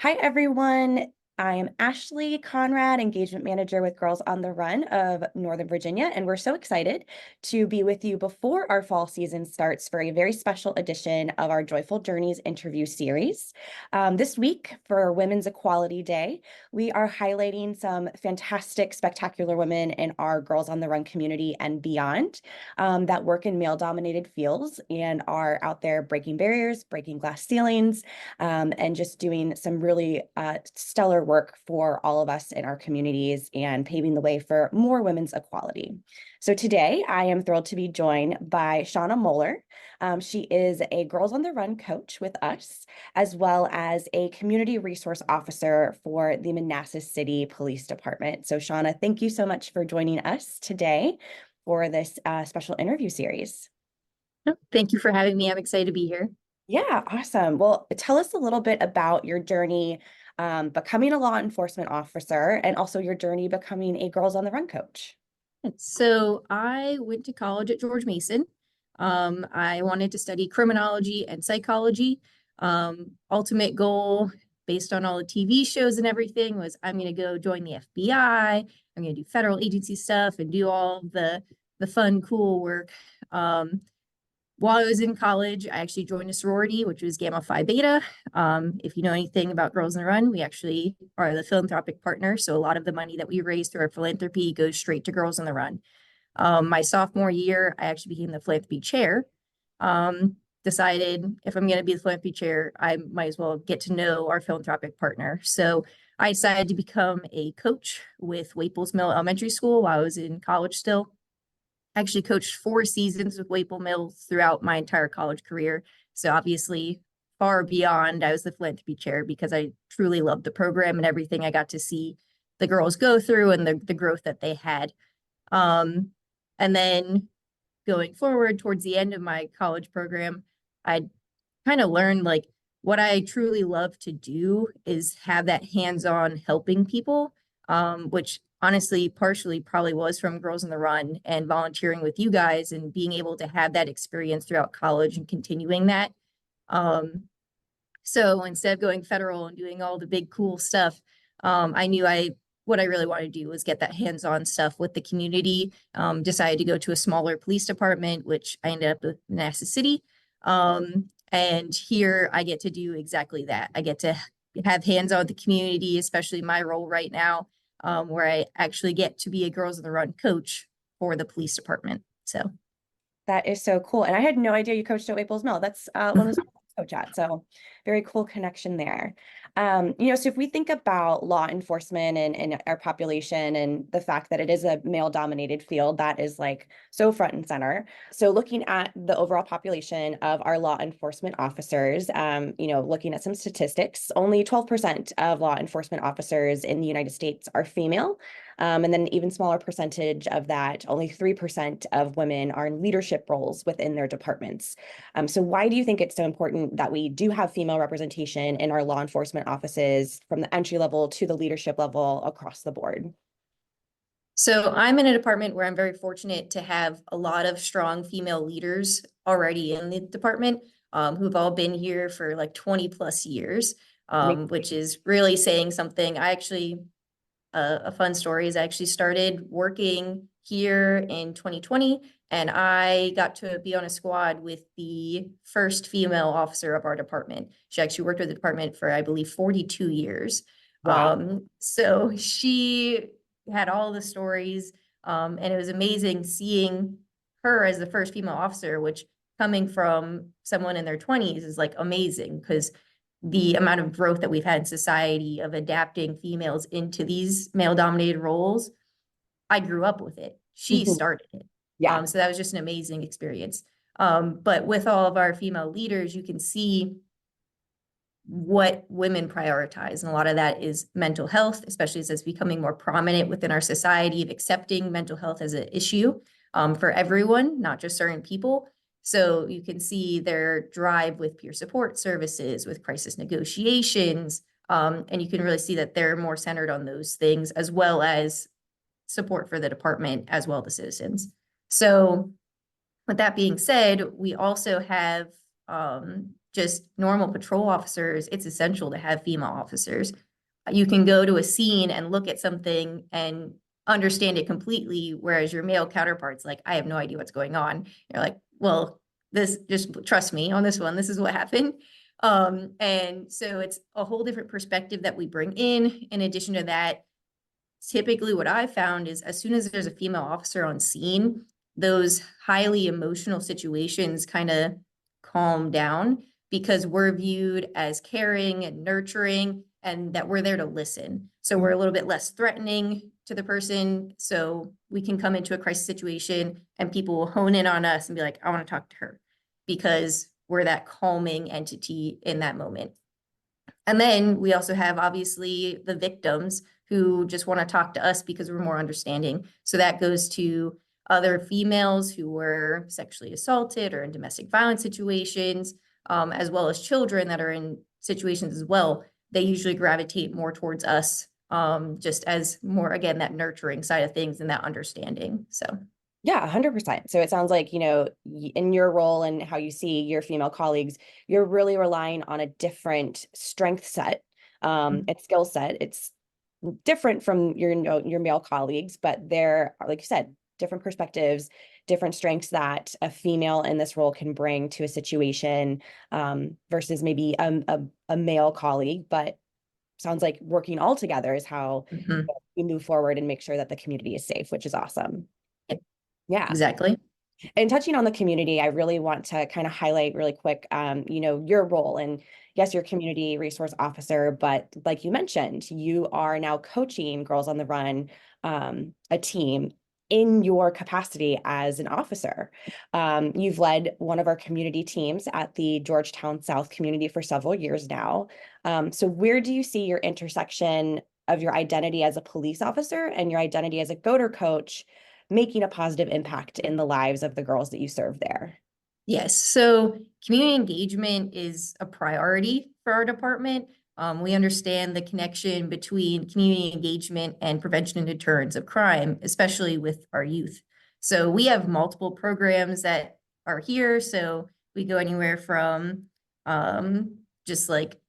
Hi, everyone. I am Ashley Conrad, Engagement Manager with Girls on the Run of Northern Virginia, and we're so excited to be with you before our fall season starts for a very special edition of our Joyful Journeys interview series. This week, for Women's Equality Day, we are highlighting some fantastic, spectacular women in our Girls on the Run community and beyond that work in male-dominated fields and are out there breaking barriers, breaking glass ceilings, and just doing some really stellar work for all of us in our communities and paving the way for more women's equality. So today I am thrilled to be joined by Shauna Moller. She is a Girls on the Run coach with us, as well as a community resource officer for the Manassas City Police Department. So Shauna, thank you so much for joining us today for this special interview series. Thank you for having me. I'm excited to be here. Yeah, awesome. Well, tell us a little bit about your journey becoming a law enforcement officer and also your journey becoming a Girls on the Run coach. So I went to college at George Mason. I wanted to study criminology and psychology. Ultimate goal, based on all the TV shows and everything, was I'm going to go join the FBI. I'm going to do federal agency stuff and do all the fun, cool work. While I was in college, I actually joined a sorority, which was Gamma Phi Beta. If you know anything about Girls on the Run, we actually are the philanthropic partner. So a lot of the money that we raise through our philanthropy goes straight to Girls on the Run. My sophomore year, I actually became the philanthropy chair. Decided if I'm going to be the philanthropy chair, I might as well get to know our philanthropic partner. So I decided to become a coach with Waples Mill Elementary School while I was in college still. Actually coached 4 seasons with Waple Mills throughout my entire college career. So obviously far beyond, I was the philanthropy chair because I truly loved the program and everything I got to see the girls go through and the growth that they had. And then going forward towards the end of my college program, I kind of learned like what I truly love to do is have that hands-on helping people, which honestly partially probably was from Girls on the Run and volunteering with you guys and being able to have that experience throughout college and continuing that. So instead of going federal and doing all the big cool stuff, I knew what I really wanted to do was get that hands-on stuff with the community. Decided to go to a smaller police department, which I ended up with Manassas City. And here I get to do exactly that. I get to have hands-on with the community, especially my role right now, where I actually get to be a Girls on the Run coach for the police department. So That is so cool. And I had no idea you coached at Waples Mill. That's one of those coach at. So very cool connection there. So if we think about law enforcement and our population and the fact that it is a male-dominated field, that is like so front and center. So looking at the overall population of our law enforcement officers, looking at some statistics, only 12% of law enforcement officers in the United States are female. And then an even smaller percentage of that, only 3% of women are in leadership roles within their departments. So why do you think it's so important that we do have female representation in our law enforcement offices from the entry level to the leadership level across the board? So I'm in a department where I'm very fortunate to have a lot of strong female leaders already in the department, who've all been here for like 20 plus years, which is really saying something. I actually a fun story is I actually started working here in 2020, and I got to be on a squad with the first female officer of our department. She actually worked with the department for, I believe, 42 years. Wow. So she had all the stories, and it was amazing seeing her as the first female officer, which coming from someone in their 20s is like amazing because the amount of growth that we've had in society of adapting females into these male-dominated roles, I grew up with it. She started it. Yeah. So that was just an amazing experience. But with all of our female leaders, you can see what women prioritize. And a lot of that is mental health, especially as it's becoming more prominent within our society of accepting mental health as an issue for everyone, not just certain people. So you can see their drive with peer support services, with crisis negotiations, and you can really see that they're more centered on those things, as well as support for the department, as well as the citizens. So with that being said, we also have just normal patrol officers, it's essential to have female officers. You can go to a scene and look at something and understand it completely, whereas your male counterpart's like, I have no idea what's going on. You're like, well, this, just trust me on this one. This is what happened. And so it's a whole different perspective that we bring in. In addition to that, typically what I found is as soon as there's a female officer on scene, those highly emotional situations kind of calm down because we're viewed as caring and nurturing and that we're there to listen. So we're a little bit less threatening to the person. So we can come into a crisis situation and people will hone in on us and be like, I want to talk to her because we're that calming entity in that moment. And then we also have obviously the victims who just want to talk to us because we're more understanding. So that goes to other females who were sexually assaulted or in domestic violence situations, as well as children that are in situations as well. They usually gravitate more towards us, just as more, again, that nurturing side of things and that understanding. So. Yeah, 100%. So it sounds like, in your role and how you see your female colleagues, you're really relying on a different strength set, and skill set. It's different from your male colleagues, but they're, like you said, different perspectives, different strengths that a female in this role can bring to a situation, versus maybe a male colleague. But sounds like working all together is how we move forward and make sure that the community is safe, which is awesome. Yeah. Exactly. And touching on the community, I really want to kind of highlight really quick, your role. And yes, you're community resource officer, but like you mentioned, you are now coaching Girls on the Run, a team in your capacity as an officer. You've led one of our community teams at the Georgetown South community for several years now. So where do you see your intersection of your identity as a police officer and your identity as a GOTR coach making a positive impact in the lives of the girls that you serve there? Yes, so community engagement is a priority for our department. We understand the connection between community engagement and prevention and deterrence of crime, especially with our youth. So we have multiple programs that are here. So we go anywhere from just like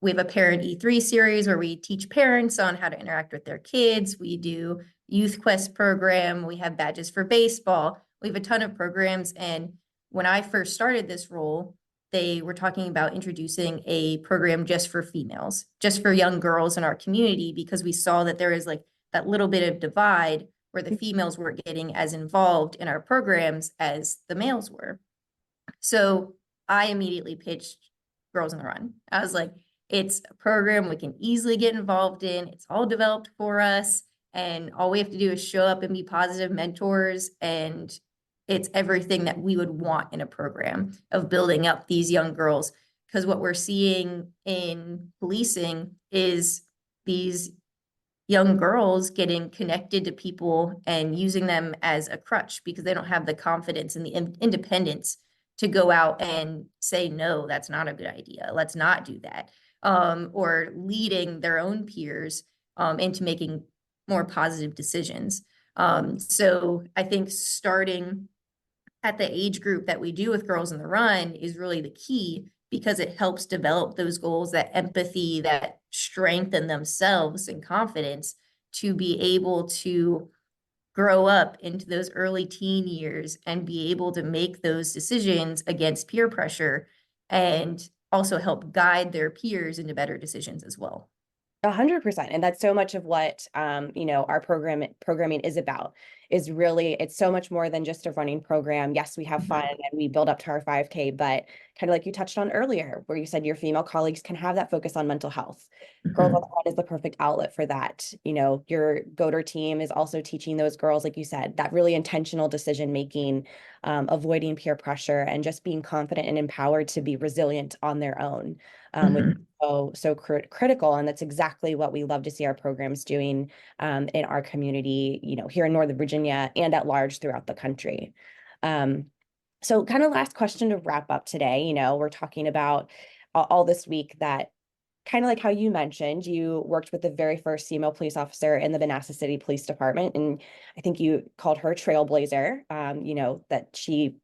we have a parent E3 series where we teach parents on how to interact with their kids. We do Youth Quest program. We have badges for baseball. We have a ton of programs. And when I first started this role, they were talking about introducing a program just for females, just for young girls in our community, because we saw that there is like that little bit of divide where the females weren't getting as involved in our programs as the males were. So I immediately pitched Girls on the Run. I was like, it's a program we can easily get involved in. It's all developed for us. And all we have to do is show up and be positive mentors. And it's everything that we would want in a program of building up these young girls. Because what we're seeing in policing is these young girls getting connected to people and using them as a crutch because they don't have the confidence and the independence to go out and say, no, that's not a good idea. Let's not do that. Or leading their own peers into making more positive decisions. So I think starting at the age group that we do with Girls on the Run is really the key because it helps develop those goals, that empathy, that strengthen themselves and confidence to be able to grow up into those early teen years and be able to make those decisions against peer pressure and also help guide their peers into better decisions as well. 100%. And that's so much of what, our programming is about, is really, it's so much more than just a running program. Yes, we have fun and we build up to our 5K, but kind of like you touched on earlier, where you said your female colleagues can have that focus on mental health. Girls on the Run is the perfect outlet for that. Your GOTR team is also teaching those girls, like you said, that really intentional decision making, avoiding peer pressure, and just being confident and empowered to be resilient on their own. Which so critical. And that's exactly what we love to see our programs doing in our community, here in Northern Virginia and at large throughout the country. So kind of last question to wrap up today, we're talking about all this week that kind of like how you mentioned, you worked with the very first female police officer in the Manassas City Police Department. And I think you called her trailblazer, that she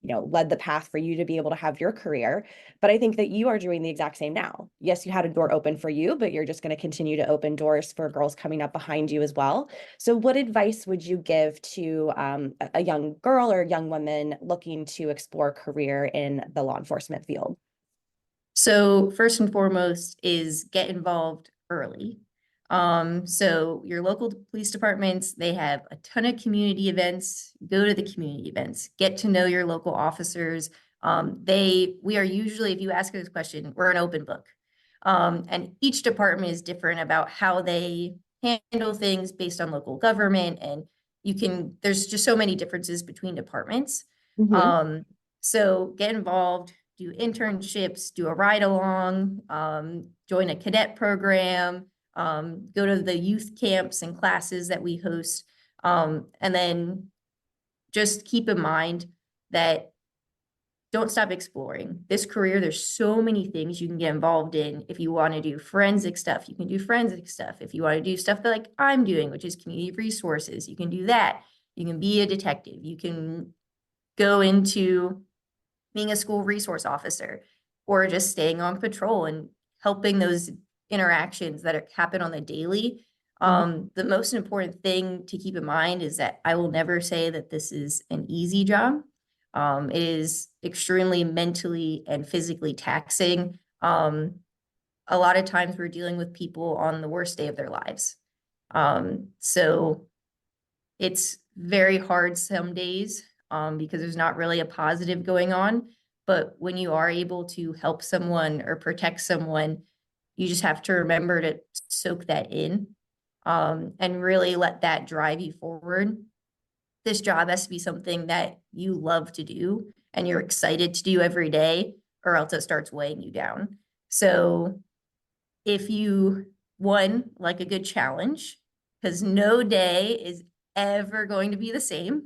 led the path for you to be able to have your career. But I think that you are doing the exact same now. Yes, you had a door open for you, but you're just going to continue to open doors for girls coming up behind you as well. So what advice would you give to a young girl or young woman looking to explore a career in the law enforcement field? So first and foremost is get involved early. So your local police departments, they have a ton of community events. Go to the community events, get to know your local officers. We are usually, if you ask us a question, we're an open book. And each department is different about how they handle things based on local government. And there's just so many differences between departments. Mhm. So get involved, do internships, do a ride along, join a cadet program, go to the youth camps and classes that we host. And then just keep in mind that don't stop exploring this career. There's so many things you can get involved in. If you want to do forensic stuff, you can do forensic stuff. If you want to do stuff that like I'm doing, which is community resources, you can do that. You can be a detective. You can go into being a school resource officer or just staying on patrol and helping those interactions that happen on the daily. The most important thing to keep in mind is that I will never say that this is an easy job. It is extremely mentally and physically taxing. A lot of times we're dealing with people on the worst day of their lives. So it's very hard some days because there's not really a positive going on. But when you are able to help someone or protect someone, you just have to remember to soak that in and really let that drive you forward. This job has to be something that you love to do and you're excited to do every day, or else it starts weighing you down. So if you, one, like a good challenge, because no day is ever going to be the same.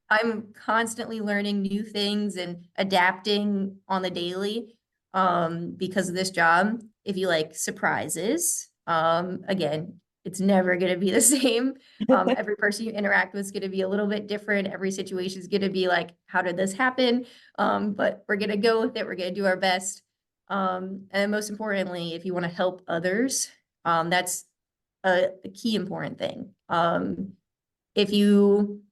I'm constantly learning new things and adapting on the daily because of this job. If you like surprises, again, it's never going to be the same. Every person you interact with is going to be a little bit different. Every situation is going to be like, how did this happen? But we're going to go with it. We're going to do our best. And most importantly, if you want to help others, that's a key important thing. If you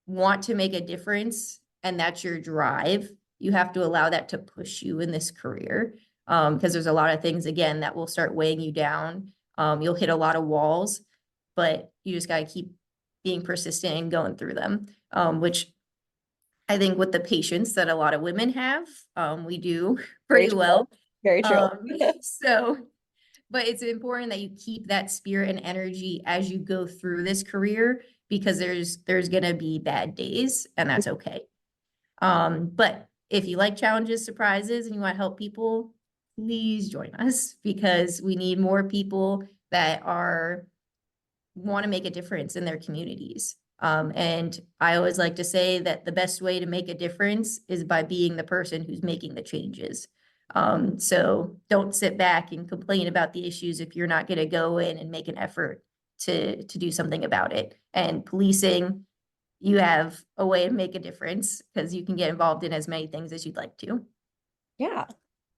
want to make a difference and that's your drive, you have to allow that to push you in this career. Because there's a lot of things, again, that will start weighing you down. You'll hit a lot of walls, but you just got to keep being persistent and going through them, which I think with the patience that a lot of women have, we do pretty well. Very true. So, but it's important that you keep that spirit and energy as you go through this career because there's gonna be bad days and that's okay. But if you like challenges, surprises, and you want to help people, please join us because we need more people that want to make a difference in their communities. And I always like to say that the best way to make a difference is by being the person who's making the changes. So don't sit back and complain about the issues if you're not going to go in and make an effort to do something about it. And policing, you have a way to make a difference because you can get involved in as many things as you'd like to. Yeah,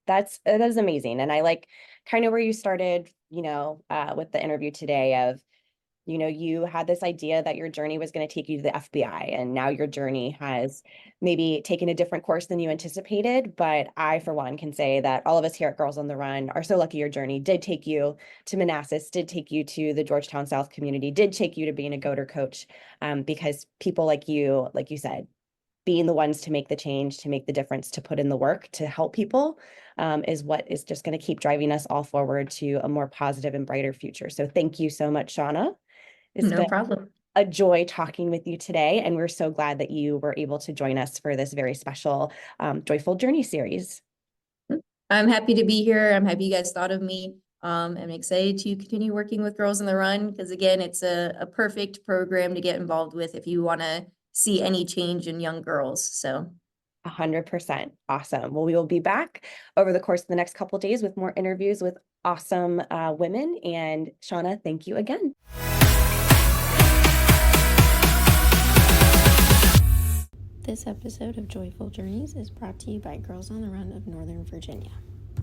that is amazing. And I like kind of where you started, with the interview today of, you had this idea that your journey was going to take you to the FBI, and now your journey has maybe taken a different course than you anticipated. But I, for one, can say that all of us here at Girls on the Run are so lucky your journey did take you to Manassas, did take you to the Georgetown South community, did take you to being a GOTR coach, because people like you said, being the ones to make the change, to make the difference, to put in the work, to help people, is what is just going to keep driving us all forward to a more positive and brighter future. So thank you so much, Shauna. It's No been problem. a joy talking with you today, and we're so glad that you were able to join us for this very special Joyful Journey series. I'm happy to be here. I'm happy you guys thought of me. I'm excited to continue working with Girls on the Run because, again, it's a perfect program to get involved with if you want to see any change in young girls. So 100%. Awesome. Well, we will be back over the course of the next couple of days with more interviews with awesome women. And Shauna, thank you again. This episode of Joyful Journeys is brought to you by Girls on the Run of Northern Virginia.